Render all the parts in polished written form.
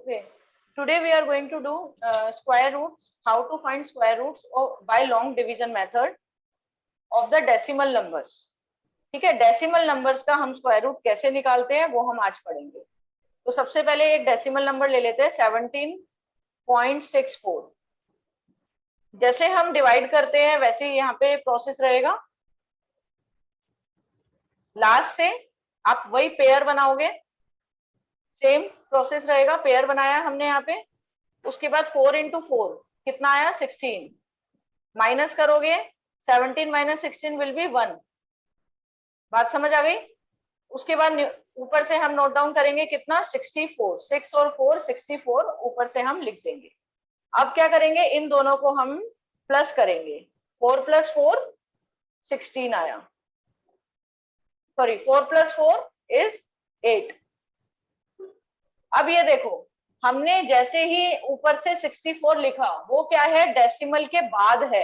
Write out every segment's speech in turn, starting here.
Okay. Today we are going to do square roots, how to find square roots by long division method of the decimal numbers. ठीक है, decimal numbers का हम square root कैसे निकालते हैं वो हम आज पढ़ेंगे. तो सबसे पहले एक डेसिमल नंबर ले लेते हैं 17.64. जैसे हम डिवाइड करते हैं वैसे ही यहाँ पे प्रोसेस रहेगा. लास्ट से आप वही पेयर बनाओगे, सेम प्रोसेस रहेगा. पेयर बनाया हमने यहाँ पे, उसके बाद 4 इंटू 4 कितना आया 16. माइनस करोगे 17 माइनस 16 विल बी 1. बात समझ आ गई. उसके बाद ऊपर से हम नोट डाउन करेंगे कितना 64. 6 और 4 64 ऊपर से हम लिख देंगे. अब क्या करेंगे, इन दोनों को हम प्लस करेंगे. 4 प्लस 4 16 आया. Sorry 4 plus 4 is 8. अब ये देखो, हमने जैसे ही ऊपर से 64 लिखा, वो क्या है, डेसिमल के बाद है.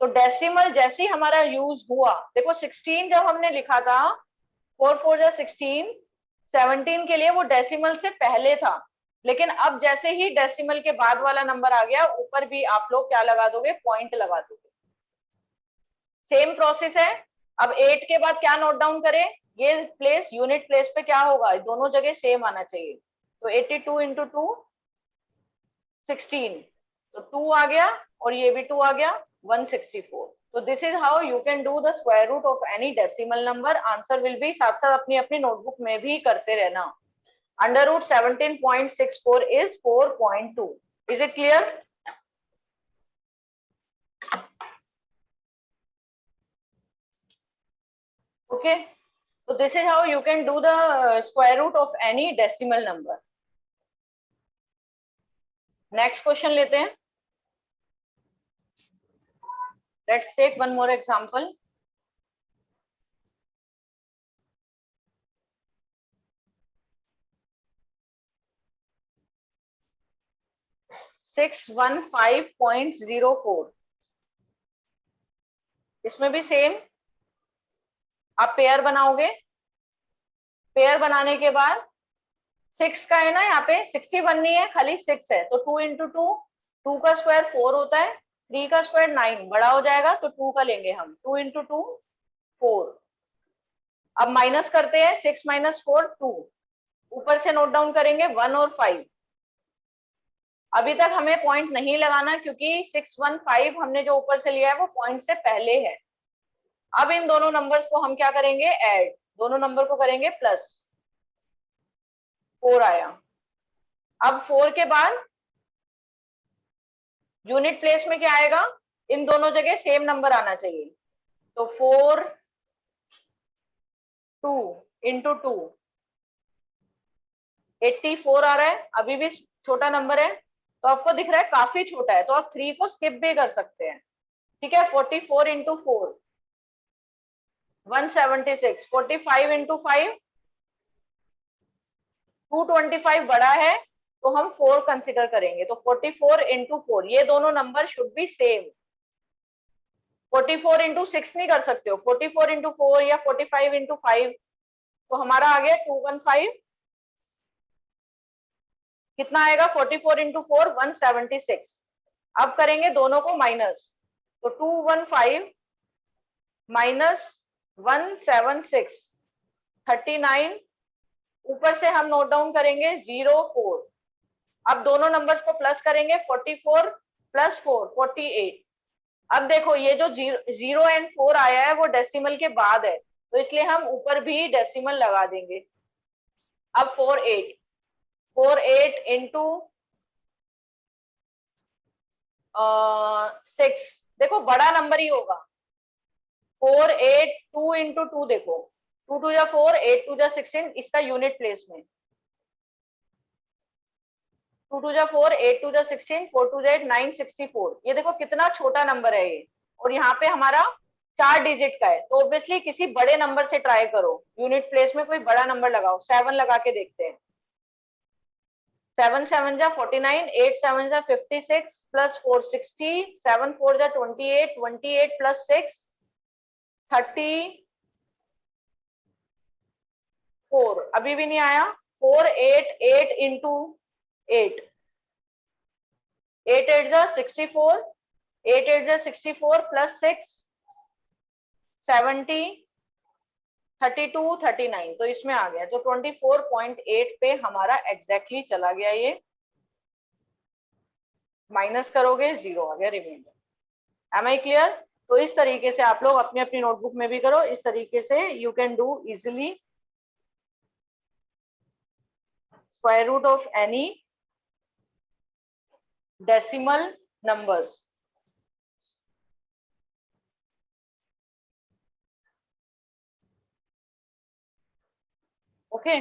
तो डेसिमल जैसे ही हमारा यूज हुआ, देखो 16 जब हमने लिखा था 4 4 जा 16, 17 के लिए वो डेसिमल से पहले था. लेकिन अब जैसे ही डेसिमल के बाद वाला नंबर आ गया, ऊपर भी आप लोग क्या लगा दोगे, पॉइंट लगा दोगे. सेम प्रोसेस है. अब 8 के बाद क्या नोट डाउन करें, ये प्लेस यूनिट प्लेस पे क्या होगा, दोनों जगह सेम आना चाहिए. तो 82 इंटू 2 16, तो 2 आ गया और ये भी 2 आ गया 164. तो this is how you can do the square root of any decimal number. Answer will be, साथ साथ अपनी अपनी नोटबुक में भी करते रहना. Under root 17.64 is 4.2. Is it clear? Okay. So this is how you can do the square root of any decimal number. Next question लेते हैं. Let's take one more example. $615.04. इसमें भी सेम आप पेयर बनाओगे. पेयर बनाने के बाद 6 का है ना, यहाँ पे 61 नहीं है, खाली 6 है. तो 2 इंटू 2, 2 का स्क्वायर 4 होता है, 3 का स्क्वायर 9, बड़ा हो जाएगा तो 2 का लेंगे हम. 2 इंटू 2 4. अब माइनस करते हैं, 6 माइनस 4 2. ऊपर से नोट डाउन करेंगे 1 और 5. अभी तक हमें पॉइंट नहीं लगाना क्योंकि 615 हमने जो ऊपर से लिया है वो पॉइंट से पहले है. अब इन दोनों नंबर्स को हम क्या करेंगे, ऐड. दोनों नंबर को करेंगे प्लस. 4 आया. अब 4 के बाद यूनिट प्लेस में क्या आएगा, इन दोनों जगह सेम नंबर आना चाहिए. तो 4 2 इंटू 2 84 आ रहा है. अभी भी छोटा नंबर है, तो आपको दिख रहा है काफी छोटा है, तो आप 3 को स्किप भी कर सकते हैं. ठीक है. 44 इंटू 4 176. 45 इंटू 5 225 बड़ा है, तो हम 4 कंसिडर करेंगे. तो 44 इंटू 4, ये दोनों number should be same. 44 into 6 नहीं कर सकते हो, 44 इंटू 4 या 45 इंटू 5. तो हमारा आ गया 215. कितना आएगा, 44 इंटू 4 176. अब करेंगे दोनों को माइनस. तो 215 माइनस 176 39. ऊपर से हम नोट डाउन करेंगे 04. अब दोनों नंबर्स को प्लस करेंगे, 44 प्लस 4 48. अब देखो ये जो 0 एंड 4 आया है वो डेसिमल के बाद है, तो इसलिए हम ऊपर भी डेसिमल लगा देंगे. अब 48 इंटू 6, देखो बड़ा नंबर ही होगा. 48 2 इंटू 2, देखो 2 2 जा 4 8 2 जा 16, इसका यूनिट प्लेस में 2 2 जा 4 8 2 जा 16 4 2 जा 8 964. ये देखो कितना छोटा नंबर है ये, और यहाँ पे हमारा 4 डिजिट का है. तो ऑब्वियसली किसी बड़े नंबर से ट्राई करो, यूनिट प्लेस में कोई बड़ा नंबर लगाओ. 7 लगा के देखते हैं. 7 7 जा 49, 8 7 जा 56 प्लस 4 60, 7 4 जा 28, 28 प्लस 6 34. अभी भी नहीं आया. 4 8 8 इंटू 8 8 8 जा 64, 8 8 जा 64 प्लस 6 70 32 39, तो इसमें आ गया, तो 24.8 पे हमारा एग्जैक्टली चला गया ये। माइनस करोगे 0 आ गया रिमाइंडर। M I clear? तो इस तरीके से आप लोग अपनी अपनी नोटबुक में भी करो, इस तरीके से you can do easily square root of any decimal numbers. Okay,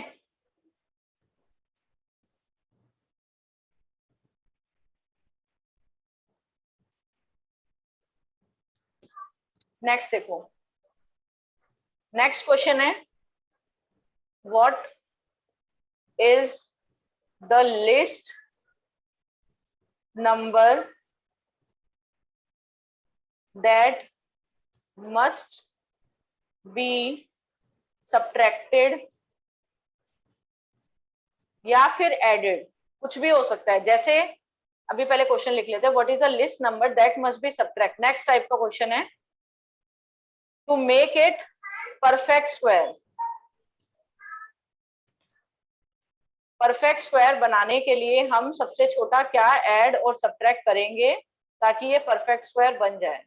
next देखो, नेक्स्ट क्वेश्चन है what is the least number that must be subtracted या फिर एडेड, कुछ भी हो सकता है। जैसे अभी पहले क्वेश्चन लिख लेते हैं, what is the least number that must be subtract. Next type का क्वेश्चन है to make it perfect square. Perfect square बनाने के लिए हम सबसे छोटा क्या ऐड और सब्ट्रैक्ट करेंगे ताकि ये परफेक्ट स्क्वायर बन जाए।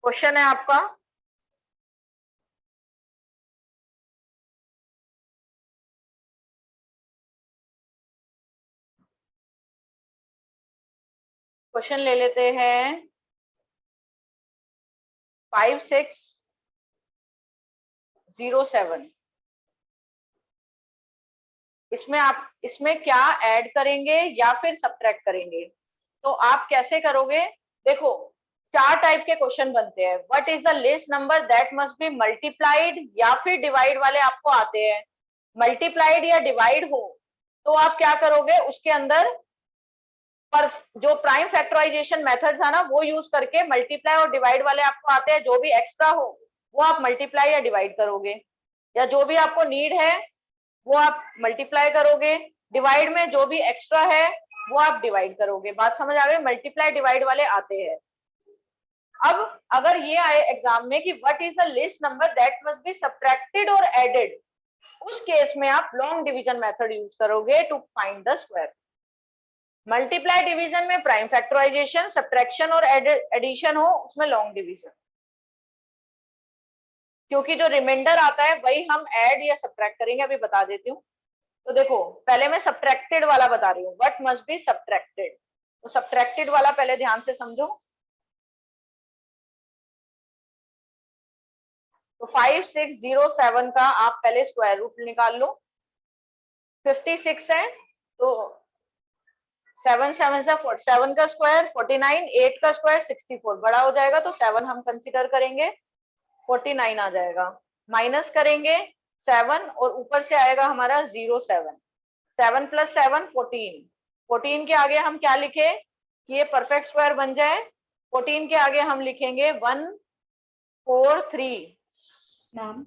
क्वेश्चन है आपका, क्वेश्चन ले लेते हैं 5607। इसमें आप इसमें क्या ऐड करेंगे या फिर सब्ट्रैक्ट करेंगे, तो आप कैसे करोगे? देखो, चार टाइप के क्वेश्चन बनते हैं। What is the least number that must B multiplied या फिर डिवाइड वाले आपको आते हैं। मल्टीप्लाइड या डिवाइड हो तो आप क्या करोगे, उसके अंदर पर जो प्राइम फैक्टराइजेशन मेथड था ना वो यूज करके मल्टीप्लाई और डिवाइड वाले आपको आते हैं। जो भी एक्स्ट्रा हो वो आप मल्टीप्लाई या डिवाइड करोगे, या जो भी आपको नीड है वो आप मल्टीप्लाई करोगे, डिवाइड में जो भी एक्स्ट्रा है वो आप डिवाइड करोगे। बात समझ आ गई? मल्टीप्लाई डिवाइड वाले आते हैं। अब अगर ये आए एग्जाम में कि what is the least number that must be subtracted और एडेड, उस केस में आप लॉन्ग डिवीजन मेथड यूज करोगे to find the square. Multiply division में प्राइम फैक्टराइजेशन, सब्ट्रैक्शन और एडिशन हो उसमें लॉन्ग डिवीजन, क्योंकि जो रिमाइंडर आता है वही हम ऐड या सब्ट्रैक्ट करेंगे। अभी बता देती हूँ। तो देखो, पहले मैं सब्ट्रैक्टेड वाला बता रही हूँ, व्हाट मस्ट बी सब्ट्रैक्टेड। तो सब्ट्रैक्टेड वाला पहले ध्यान से समझो। तो 5607 का आप पहले स्क्वायर रूट निकाल लो। 56 है तो 7 7 से 7 का स्क्वायर 49, 8 का स्क्वायर 64, बड़ा हो जाएगा तो 7 हम कंसीडर करेंगे, 49 आ जाएगा। माइनस करेंगे 7 और ऊपर से आएगा हमारा 07। 7 प्लस 7 14, 14 के आगे हम क्या लिखे कि ये परफेक्ट स्क्वायर बन जाए। 14 के आगे हम लिखेंगे 143। मैम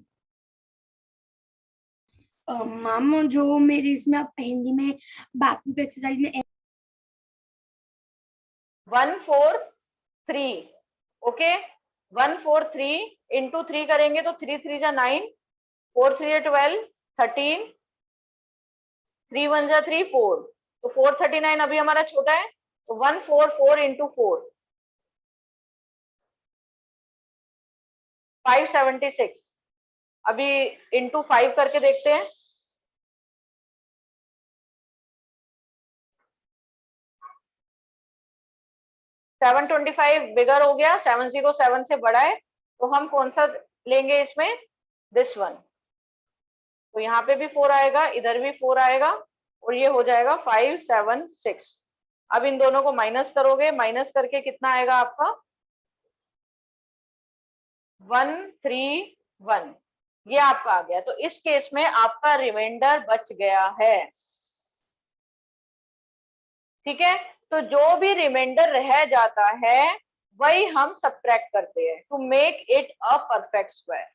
मैम जो मेरी इसमें आप हिंदी में बाकी के एक्सरसाइज में 143, ओके। 143 इंटू 3 करेंगे तो 3 3 जा 9, 4 3 12, 13, 3 1 जा 3 4, तो 439 अभी हमारा छोटा है, तो 144 इंटू 4 576। अभी इंटू 5 करके देखते हैं। 725 बिगर हो गया, 707 से बड़ा है, तो हम कौन सा लेंगे इसमें, दिस वन। तो यहाँ पे भी 4 आएगा, इधर भी 4 आएगा और ये हो जाएगा 576। अब इन दोनों को माइनस करोगे, माइनस करके कितना आएगा आपका 131, ये आपका आ गया। तो इस केस में आपका रिमाइंडर बच गया है। ठीक है, तो जो भी रिमाइंडर रह जाता है वही हम सब्ट्रैक्ट करते हैं to make it a perfect square.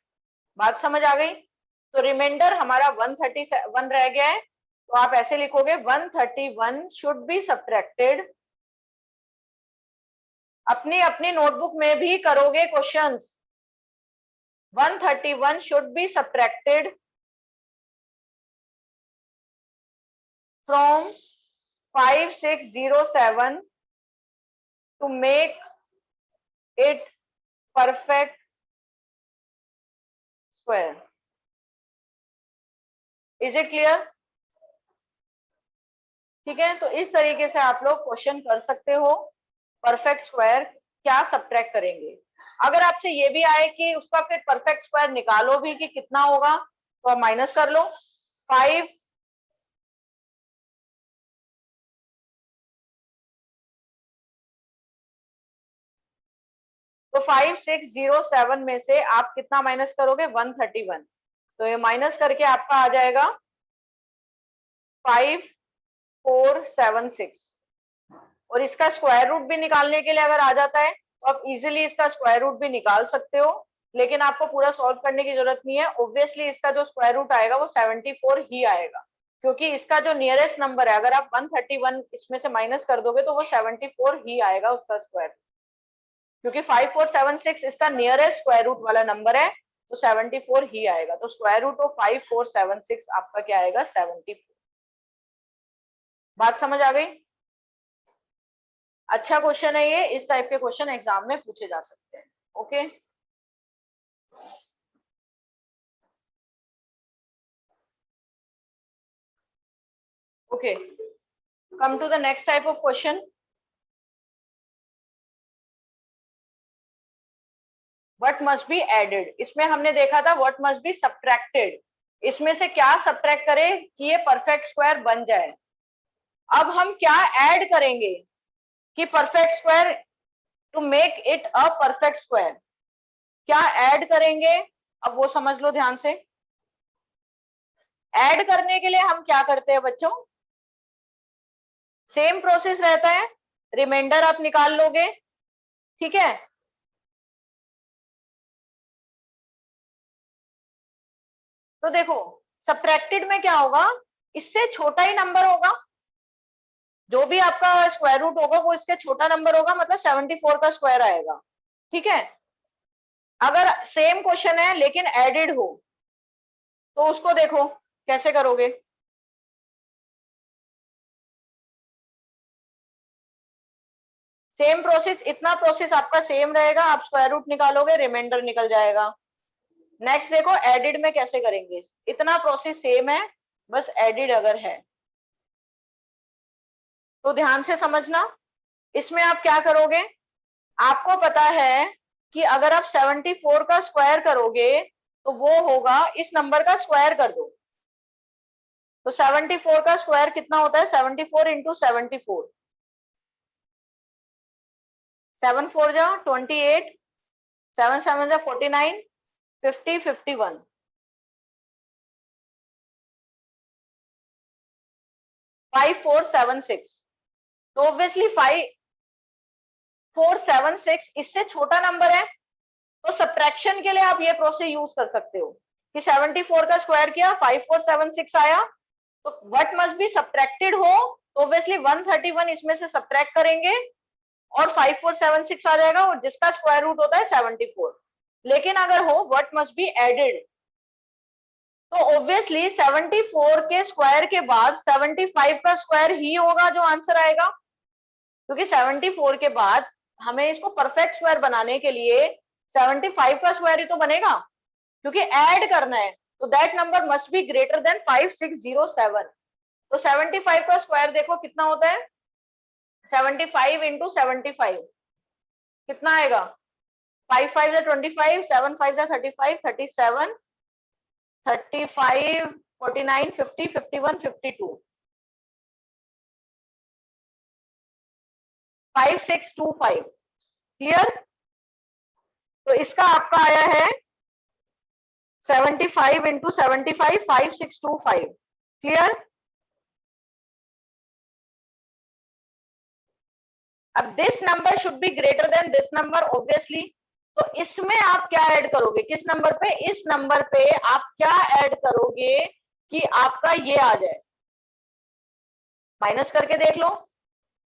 बात समझ आ गई? तो रिमाइंडर हमारा 131 रह गया है, तो आप ऐसे लिखोगे 131 शुड बी सब्ट्रैक्टेड। अपनी अपनी नोटबुक में भी करोगे questions. 131 should be subtracted from 5607 to make it perfect square. Is it clear? ठीक है, तो इस तरीके से आप लोग क्वेश्चन कर सकते हो। परफेक्ट स्क्वायर क्या सब्ट्रैक्ट करेंगे। अगर आपसे ये भी आए कि उसका फिर परफेक्ट स्क्वायर निकालो भी कि कितना होगा, तो आप माइनस कर लो 5 तो 5607 में से आप कितना माइनस करोगे 131। तो ये माइनस करके आपका आ जाएगा 5476। और इसका स्क्वायर रूट भी निकालने के लिए अगर आ जाता है तो आप इजीली इसका स्क्वायर रूट भी निकाल सकते हो, लेकिन आपको पूरा सॉल्व करने की जरूरत नहीं है। ऑब्वियसली इसका जो स्क्वायर रूट आएगा वो 74 ही आएगा, क्योंकि इसका जो नियरेस्ट नंबर है, अगर आप 131 इसमें से माइनस कर दोगे तो वो 74 ही आएगा उसका स्क्वायर, क्योंकि 5476 इसका नियरेस्ट स्क्वायर रूट वाला नंबर है, तो 74 ही आएगा। तो स्क्वायर रूट ऑफ 5476 आपका क्या आएगा 74। बात समझ आ गई? अच्छा क्वेश्चन है ये, इस टाइप के क्वेश्चन एग्जाम में पूछे जा सकते हैं। Okay, okay, come to the next type of question. What must be added. इसमें हमने देखा था व्हाट मस्ट बी सब्ट्रैक्टेड, इसमें से क्या सब्ट्रैक्ट करें कि ये परफेक्ट स्क्वायर बन जाए। अब हम क्या ऐड करेंगे कि perfect square, to make it a perfect square, क्या ऐड करेंगे, अब वो समझ लो ध्यान से। ऐड करने के लिए हम क्या करते हैं बच्चों, सेम प्रोसेस रहता है, रिमाइंडर आप निकाल लोगे, ठीक है। तो देखो सब्ट्रैक्टेड में क्या होगा, इससे छोटा ही नंबर होगा, जो भी आपका स्क्वायर रूट होगा वो इसके छोटा नंबर होगा, मतलब 74 का स्क्वायर आएगा, ठीक है। अगर सेम क्वेश्चन है लेकिन एडेड हो तो उसको देखो कैसे करोगे। सेम प्रोसेस, इतना प्रोसेस आपका सेम रहेगा, आप स्क्वायर रूट निकालोगे, रिमाइंडर निकल जाएगा। नेक्स्ट देखो एडिड में कैसे करेंगे, इतना प्रोसेस सेम है, बस एडिड अगर है तो ध्यान से समझना। इसमें आप क्या करोगे, आपको पता है कि अगर आप 74 का स्क्वायर करोगे तो वो होगा, इस नंबर का स्क्वायर कर दो, तो 74 का स्क्वायर कितना होता है 74 इंटू 74, 7 4 जा 28, 7 7 जा 49, 50 51, 5476। तो ऑब्वियसली 5476 इससे छोटा नंबर है, तो सब्ट्रैक्शन के लिए आप ये प्रोसेस यूज कर सकते हो कि 74 का स्क्वायर किया 5476 आया, तो व्हाट मस्ट बी सब्ट्रैक्टेड हो, तो ऑब्वियसली 131 इसमें से सब्ट्रैक्ट करेंगे और 5476 आ जाएगा, और जिसका स्क्वायर रूट होता है 74। लेकिन अगर हो व्हाट मस्ट बी एडेड, तो ऑब्वियसली 74 के स्क्वायर के बाद 75 का स्क्वायर ही होगा जो आंसर आएगा, क्योंकि 74 के बाद हमें इसको परफेक्ट स्क्वायर बनाने के लिए 75 का स्क्वायर ही तो बनेगा, क्योंकि ऐड करना है, तो that number must be greater than 5607। तो 75 का स्क्वायर देखो कितना होता है, 75 इंटू 75 कितना आएगा, 5 5 जा 25, 7 5 जा 35, 37, 35, 49, 50, 51, 52, 5625। क्लियर? तो इसका आपका आया है 75 इंटू 75, 5625। क्लियर? अब this number should be greater than this number obviously, तो इसमें आप क्या ऐड करोगे, किस नंबर पे, इस नंबर पे आप क्या ऐड करोगे कि आपका ये आ जाए, माइनस करके देख लो।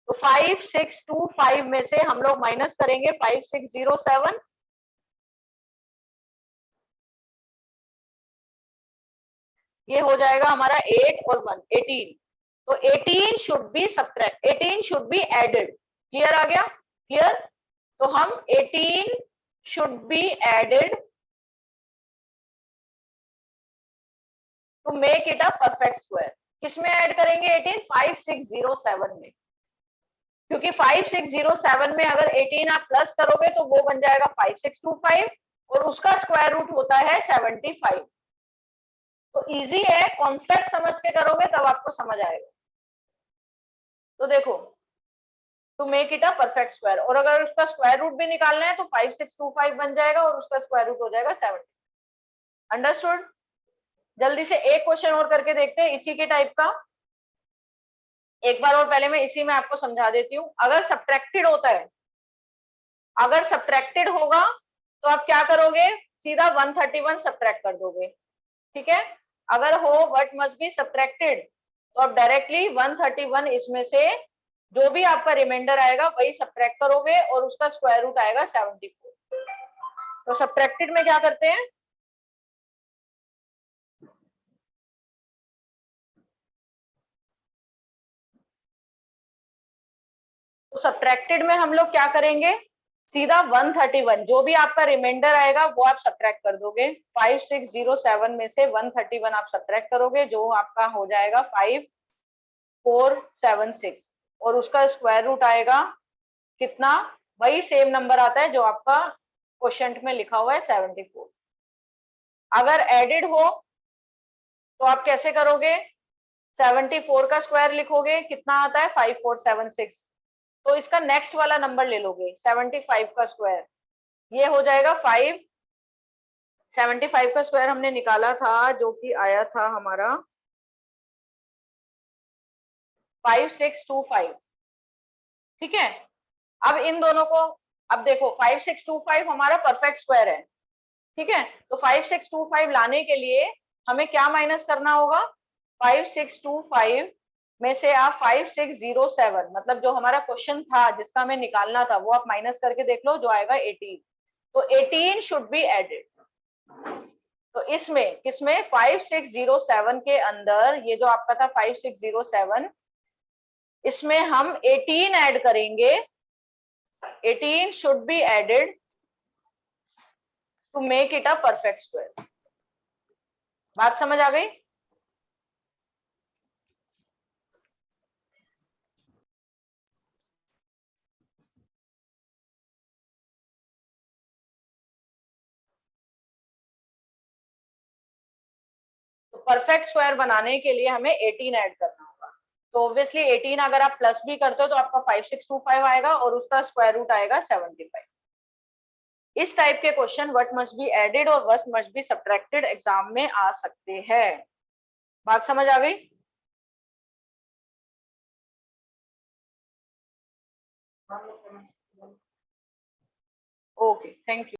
तो 5625 में से हम लोग माइनस करेंगे 5607, ये हो जाएगा हमारा 8 और 1 18। तो 18 should be subtract, 18 should be added. Clear आ गया? क्लियर? तो हम 18 should be added to make it a perfect square. किसमें ऐड करेंगे 18? 5607 में, क्योंकि 5607 में अगर 18 आप प्लस करोगे तो वो बन जाएगा 5625 और उसका स्क्वायर रूट होता है 75। तो इजी है, कॉन्सेप्ट समझ के करोगे तब आपको समझ आएगा। तो देखो, to make it a perfect square, और अगर उसका स्क्वायर रूट भी निकालना है तो 5625 बन जाएगा और उसका स्क्वायर रूट हो जाएगा 70। अंडरस्टूड? जल्दी से एक क्वेश्चन और करके देखते हैं इसी के टाइप का। एक बार और पहले मैं इसी में आपको समझा देती हूँ। अगर सब्ट्रैक्टेड होता है, अगर सब्ट्रैक्टेड होगा तो आप क्या करोगे? सीधा 131 सब्ट्रैक्ट कर दोगे। ठीक है? अगर हो व्हाट मस्ट बी सब्ट्रैक्टेड तो आप डायरेक्टली 131 इसमें से जो भी आपका रिमाइंडर आएगा वही सब्ट्रैक्ट करोगे और उसका स्क्वायर रूट आएगा 74। तो सब्ट्रैक्टेड में क्या करते हैं? तो सब्ट्रैक्टेड में हम लोग क्या करेंगे? सीधा 131 जो भी आपका रिमाइंडर आएगा वो आप सब्ट्रैक्ट कर दोगे। 5607 में से 131 आप सब्ट्रैक्ट करोगे, जो आपका हो जाएगा 5476 और उसका स्क्वायर रूट आएगा कितना? वही सेम नंबर आता है जो आपका क्वोशंट में लिखा हुआ है 74। अगर एडेड हो तो आप कैसे करोगे? 74 का स्क्वायर लिखोगे, कितना आता है? 5476। तो इसका नेक्स्ट वाला नंबर ले लोगे 75 का स्क्वायर, ये हो जाएगा 75 का स्क्वायर हमने निकाला था जो कि आया था हमारा 5625। ठीक है? अब इन दोनों को, अब देखो 5625 हमारा परफेक्ट स्क्वायर है। ठीक है? तो 5625 लाने के लिए हमें क्या माइनस करना होगा? 5625 में से आप 5607 मतलब जो हमारा क्वेश्चन था जिसका हमें निकालना था वो आप माइनस करके देख लो, जो आएगा 18। तो 18 शुड बी एडेड। तो इसमें किसमें? 5607 के अंदर ये जो आपका था 5607, इसमें हम 18 ऐड करेंगे। 18 should be added to make it a perfect square. बात समझ आ गई? तो परफेक्ट स्क्वायर बनाने के लिए हमें 18 ऐड करना होगा। तो ऑब्वियसली 18 अगर आप प्लस भी करते हो तो आपका 5625 आएगा और उसका स्क्वायर रूट आएगा 75। इस टाइप के question what must be added और what must be subtracted exam में आ सकते हैं। बात समझ आ गई? Okay, thank you.